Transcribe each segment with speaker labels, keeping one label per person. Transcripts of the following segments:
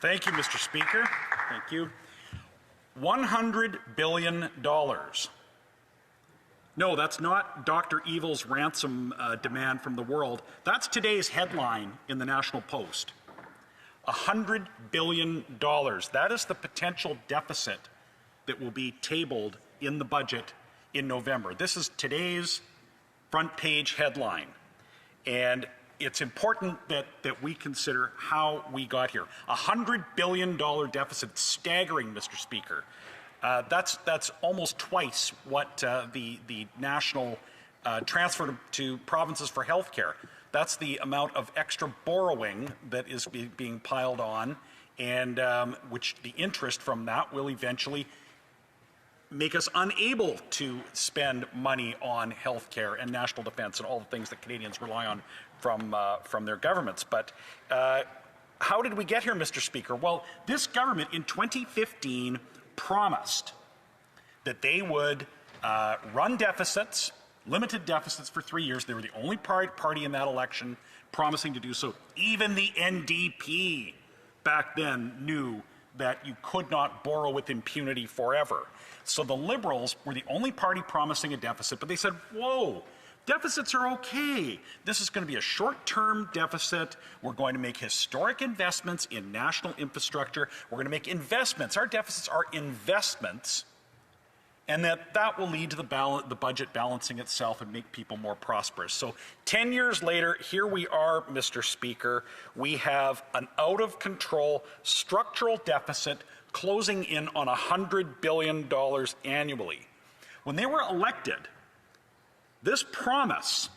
Speaker 1: Thank you, Mr. Speaker. Thank you. $100 billion. No, that's not Dr. Evil's ransom demand from the world. That's today's headline in the National Post. $100 billion. That is the potential deficit that will be tabled in the budget in November. This is today's front page headline. And it's important that we consider how we got here. $100 billion deficit, staggering, Mr. Speaker. That's almost twice what the national transfer to provinces for health care. That's the amount of extra borrowing that is being piled on, and which the interest from that will eventually make us unable to spend money on health care and national defense and all the things that Canadians rely on from their governments. But how did we get here, Mr. Speaker? Well, this government in 2015 promised that they would run deficits, limited deficits for 3 years. They were the only party in that election promising to do so. Even the NDP back then knew that you could not borrow with impunity forever. So the Liberals were the only party promising a deficit, but they said, whoa, deficits are okay. This is going to be a short-term deficit. We're going to make historic investments in national infrastructure. We're going to make investments. Our deficits are investments, and that will lead to the budget balancing itself and make people more prosperous. So 10 years later, here we are, Mr. Speaker. We have an out-of-control structural deficit closing in on $100 billion annually. When they were elected, this promise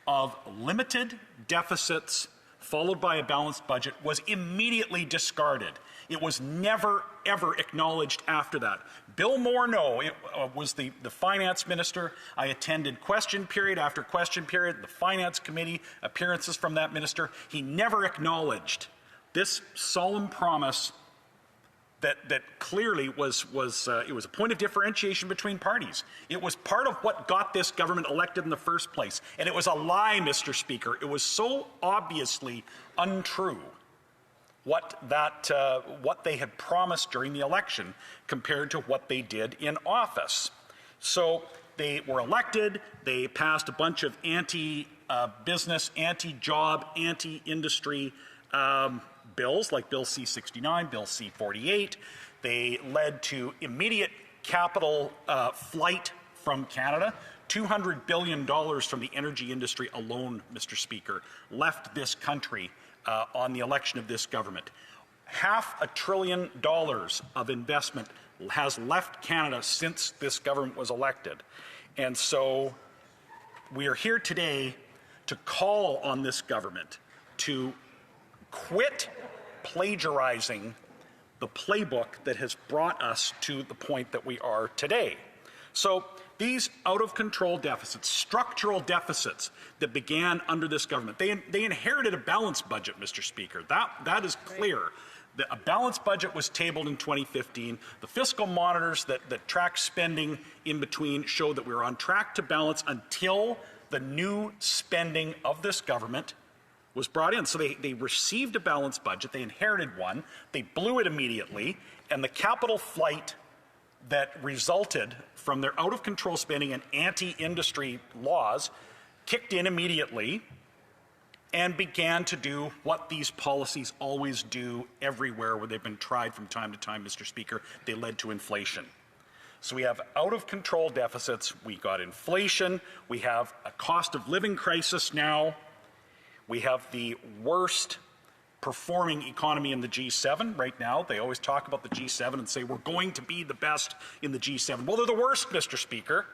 Speaker 1: of limited deficits followed by a balanced budget was immediately discarded. It was never, ever acknowledged after that. Bill Morneau was the finance minister. I attended question period after question period, the finance committee, appearances from that minister. He never acknowledged this solemn promise that clearly was a point of differentiation between parties. It was part of what got this government elected in the first place. And it was a lie, Mr. Speaker. It was so obviously untrue what they had promised during the election compared to what they did in office. So they were elected, they passed a bunch of anti-business, anti-job, anti-industry bills like Bill C-69, Bill C-48. They led to immediate capital flight from Canada. $200 billion from the energy industry alone, Mr. Speaker, left this country on the election of this government. $500 billion of investment has left Canada since this government was elected. And so we are here today to call on this government to quit plagiarizing the playbook that has brought us to the point that we are today. So these out-of-control deficits, structural deficits that began under this government, they inherited a balanced budget, Mr. Speaker. That is clear. A balanced budget was tabled in 2015. The fiscal monitors that track spending in between show that we were on track to balance until the new spending of this government was brought in. So they received a balanced budget, they inherited one, they blew it immediately, and the capital flight that resulted from their out-of-control spending and anti-industry laws kicked in immediately and began to do what these policies always do everywhere where they've been tried from time to time, Mr. Speaker. They led to inflation. So we have out-of-control deficits, we got inflation, we have a cost of living crisis now, we have the worst performing economy in the G7 right now. They always talk about the G7 and say we're going to be the best in the G7. Well, they're the worst, Mr. Speaker.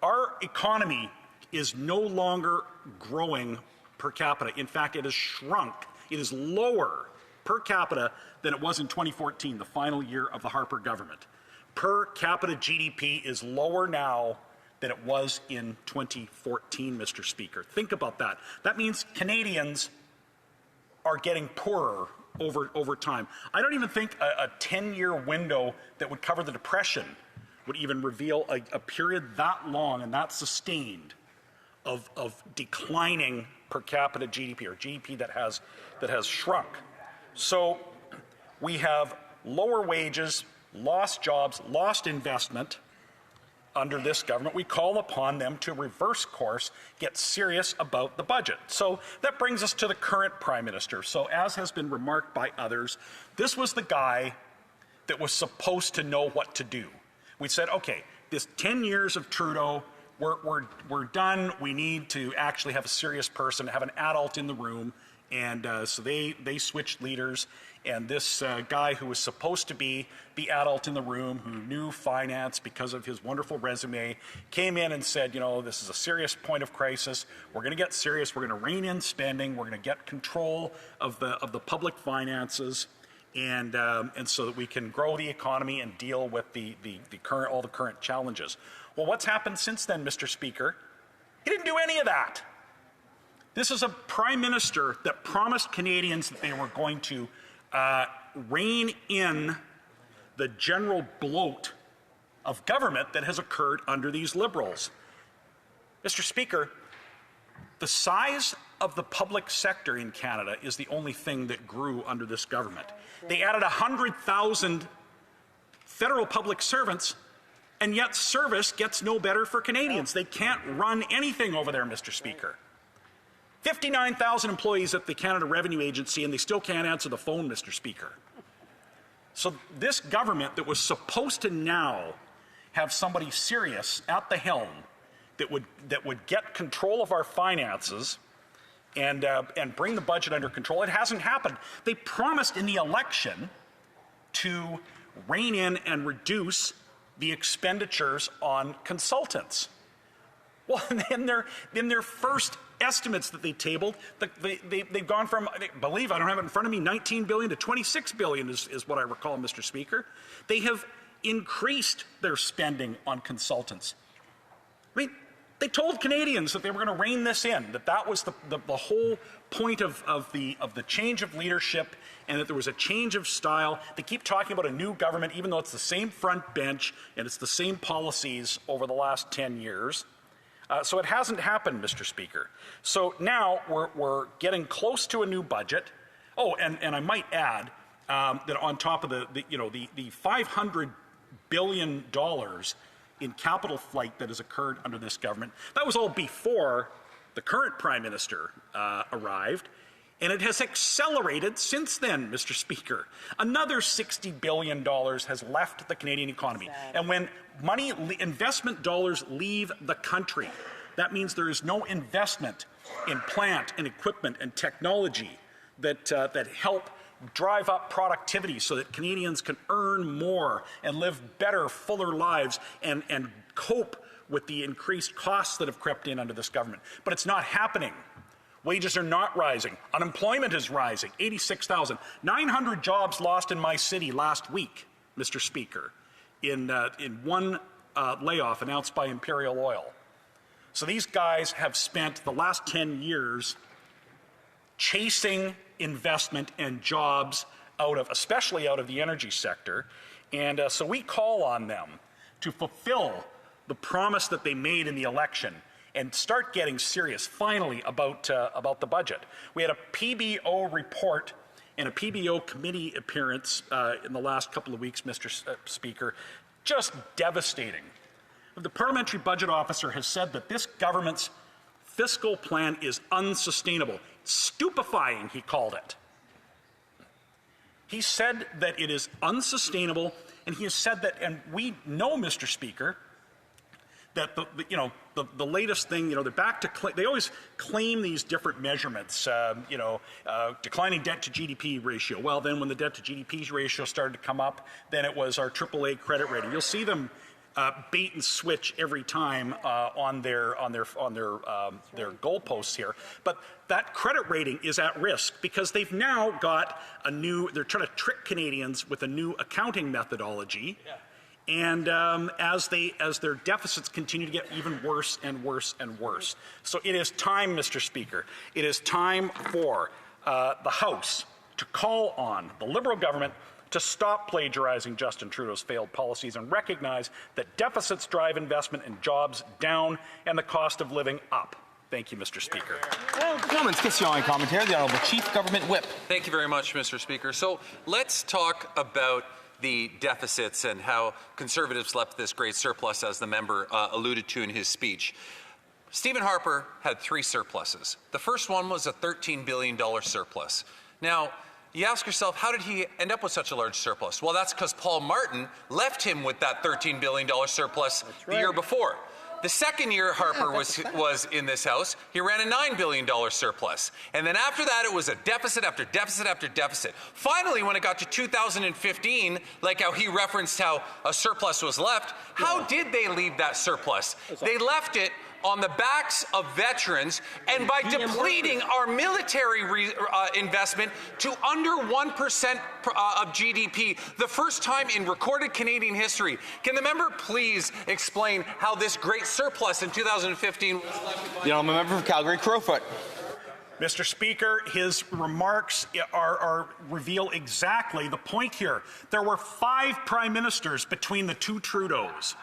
Speaker 1: Our economy is no longer growing per capita. In fact, it has shrunk. It is lower per capita than it was in 2014, the final year of the Harper government. Per capita GDP is lower now than it was in 2014, Mr. Speaker. Think about that. That means Canadians are getting poorer over time. I don't even think a 10-year window that would cover the Depression would even reveal a period that long and that sustained of declining per capita GDP, or GDP that has shrunk. So we have lower wages, lost jobs, lost investment under this government. We call upon them to reverse course, get serious about the budget. So that brings us to the current Prime Minister. So as has been remarked by others, this was the guy that was supposed to know what to do. We said, okay, this 10 years of Trudeau, we're done. We need to actually have a serious person, have an adult in the room. And so they switched leaders, and this guy who was supposed to be the adult in the room, who knew finance because of his wonderful resume, came in and said, you know, this is a serious point of crisis. We're going to get serious. We're going to rein in spending. We're going to get control of the public finances, and so that we can grow the economy and deal with all the current challenges. Well, what's happened since then, Mr. Speaker? He didn't do any of that. This is a Prime Minister that promised Canadians that they were going to rein in the general bloat of government that has occurred under these Liberals. Mr. Speaker, the size of the public sector in Canada is the only thing that grew under this government. They added 100,000 federal public servants, and yet service gets no better for Canadians. They can't run anything over there, Mr. Speaker. 59,000 employees at the Canada Revenue Agency, and they still can't answer the phone, Mr. Speaker. So this government that was supposed to now have somebody serious at the helm that would get control of our finances and bring the budget under control, it hasn't happened. They promised in the election to rein in and reduce the expenditures on consultants. Well, in their first estimates that they tabled, they've gone from, I believe, I don't have it in front of me, 19 billion to 26 billion is what I recall, Mr. Speaker. They have increased their spending on consultants. I mean, they told Canadians that they were going to rein this in, that was the whole point of the change of leadership, and that there was a change of style. They keep talking about a new government, even though it's the same front bench and it's the same policies over the last 10 years. So it hasn't happened, Mr. Speaker. So now we're getting close to a new budget. Oh, and I might add that on top of the $500 billion in capital flight that has occurred under this government, that was all before the current Prime Minister arrived. And it has accelerated since then, Mr. Speaker. Another $60 billion has left the Canadian economy. And when investment dollars leave the country, that means there is no investment in plant and equipment and technology that help drive up productivity so that Canadians can earn more and live better, fuller lives and cope with the increased costs that have crept in under this government. But it's not happening. Wages are not rising. Unemployment is rising. 86,000. 900 jobs lost in my city last week, Mr. Speaker, in one layoff announced by Imperial Oil. So these guys have spent the last 10 years chasing investment and jobs especially out of the energy sector. And so we call on them to fulfill the promise that they made in the election and start getting serious, finally, about the budget. We had a PBO report and a PBO committee appearance in the last couple of weeks, Mr. Speaker, just devastating. The parliamentary budget officer has said that this government's fiscal plan is unsustainable. Stupefying, he called it. He said that it is unsustainable, and he has said that, and we know, Mr. Speaker, that the latest thing, they're back to, they always claim these different measurements, declining debt to GDP ratio. Well, then when the debt to GDP ratio started to come up, then it was our AAA credit rating. You'll see them bait and switch every time on their goalposts here. But that credit rating is at risk because they've now got they're trying to trick Canadians with a new accounting methodology. Yeah. And as their deficits continue to get even worse and worse and worse. So it is time, Mr. Speaker, it is time for the House to call on the Liberal government to stop plagiarizing Justin Trudeau's failed policies and recognize that deficits drive investment and jobs down and the cost of living up. Thank you, Mr. Speaker.
Speaker 2: Comments, question and commentaire. The Honourable Chief Government Whip.
Speaker 3: Thank you very much, Mr. Speaker. So let's talk about the deficits and how Conservatives left this great surplus, as the member alluded to in his speech. Stephen Harper had 3 surpluses. The first one was a $13 billion surplus. Now, you ask yourself, how did he end up with such a large surplus? Well, that's because Paul Martin left him with that $13 billion surplus the year before. The second year Harper was in this House, he ran a $9 billion surplus. And then after that, it was a deficit after deficit after deficit. Finally, when it got to 2015, like how he referenced how a surplus was left, how did they leave that surplus? They left it on the backs of veterans and by depleting our military investment to under 1% of GDP, the first time in recorded Canadian history. Can the member please explain how this great surplus in 2015 was left by...
Speaker 2: The Honourable Member for Calgary, Crowfoot.
Speaker 1: Mr. Speaker, his remarks reveal exactly the point here. There were 5 prime ministers between the 2 Trudeaus,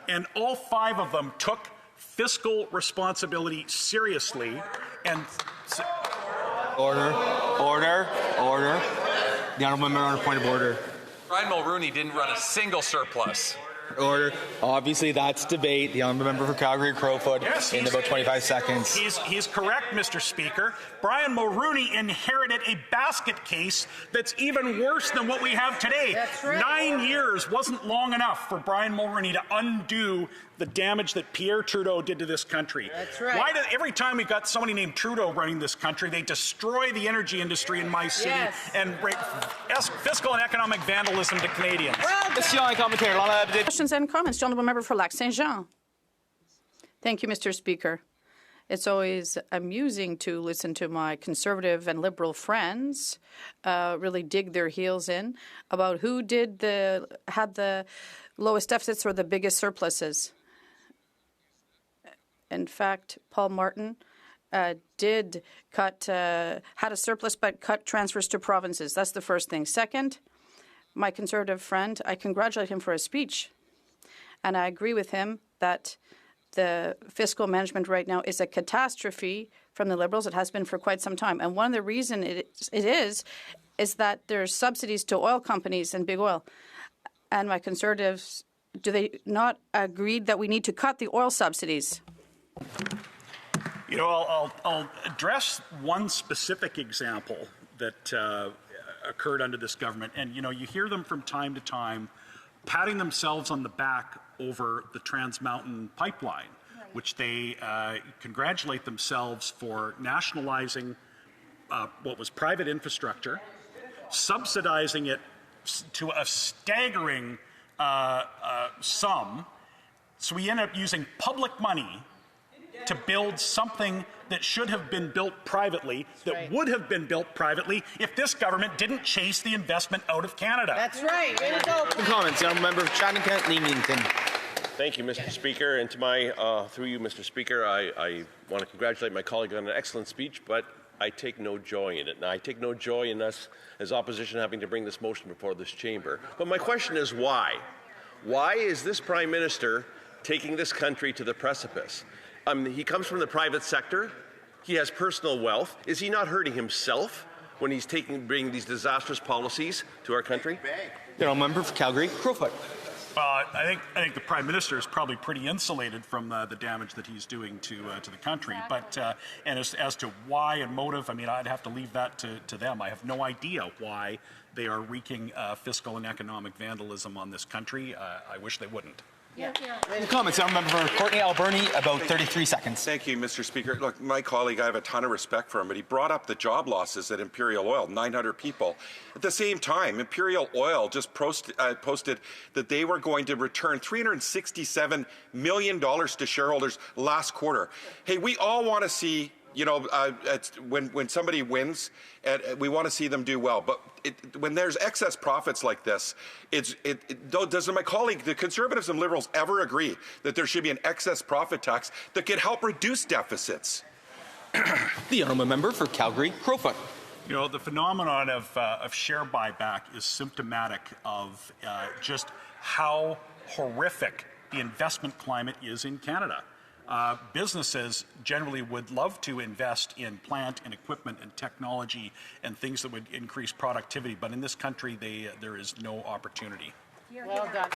Speaker 1: and all 5 of them took fiscal responsibility seriously. And
Speaker 2: Order. The Honourable Member on a point of order.
Speaker 3: Brian Mulroney didn't run a single surplus.
Speaker 2: Order. Obviously, that's debate. The Honourable Member for Calgary, Crowfoot,
Speaker 1: yes,
Speaker 2: in about 25 seconds.
Speaker 1: He's correct, Mr. Speaker. Brian Mulroney inherited a basket case that's even worse than what we have today.
Speaker 4: That's right.
Speaker 1: 9 years wasn't long enough for Brian Mulroney to undo the damage that Pierre Trudeau did to this country.
Speaker 4: That's right.
Speaker 1: Why every time we've got somebody named Trudeau running this country, they destroy the energy industry in my city and bring fiscal and economic vandalism to Canadians?
Speaker 2: Question and commentaire.
Speaker 5: Questions and comments. The Honourable Member for Lac Saint Jean. Thank you, Mr. Speaker. It's always amusing to listen to my Conservative and Liberal friends really dig their heels in about who had the lowest deficits or the biggest surpluses. In fact, Paul Martin did cut, had a surplus but cut transfers to provinces. That's the first thing. Second, my Conservative friend, I congratulate him for his speech. And I agree with him that the fiscal management right now is a catastrophe from the Liberals. It has been for quite some time. And one of the reasons it is that there's subsidies to oil companies and big oil. And my Conservatives, do they not agree that we need to cut the oil subsidies?
Speaker 1: You know, I'll address one specific example that occurred under this government. And, you know, you hear them from time to time patting themselves on the back over the Trans Mountain pipeline, which they congratulate themselves for nationalizing what was private infrastructure, subsidizing it to a staggering sum. So we end up using public money to build something that should have been built privately, would have been built privately if this government didn't chase the investment out of Canada.
Speaker 4: That's right. Way to go.
Speaker 2: Comments. The Honourable Member for Chatham-Kent, Leamington.
Speaker 6: Thank you, Mr. Speaker. And to my, through you, Mr. Speaker, I want to congratulate my colleague on an excellent speech, but I take no joy in it. And I take no joy in us as opposition having to bring this motion before this chamber. But my question is why? Why is this Prime Minister taking this country to the precipice? He comes from the private sector. He has personal wealth. Is he not hurting himself when he's bringing these disastrous policies to our country?
Speaker 2: The Honourable Member for Calgary, Crowfoot.
Speaker 1: I think the Prime Minister is probably pretty insulated from the damage that he's doing to the country. But and as to why and motive, I mean, I'd have to leave that to them. I have no idea why they are wreaking fiscal and economic vandalism on this country. I wish they wouldn't.
Speaker 2: Comments. I remember for Courtney Alberni, about 33 seconds.
Speaker 7: Thank you, Mr. Speaker. Look, my colleague, I have a ton of respect for him, but he brought up the job losses at Imperial Oil, 900 people. At the same time, Imperial Oil just posted that they were going to return $367 million to shareholders last quarter. Hey, we all want to see, you know, when somebody wins, we want to see them do well. But when there's excess profits like this, does my colleague, the Conservatives and Liberals, ever agree that there should be an excess profit tax that could help reduce deficits?
Speaker 2: The Honourable Member for Calgary, Crowfoot.
Speaker 1: You know, the phenomenon of share buyback is symptomatic of just how horrific the investment climate is in Canada. businesses generally would love to invest in plant and equipment and technology and things that would increase productivity, but in this country, there is no opportunity.
Speaker 5: Well done.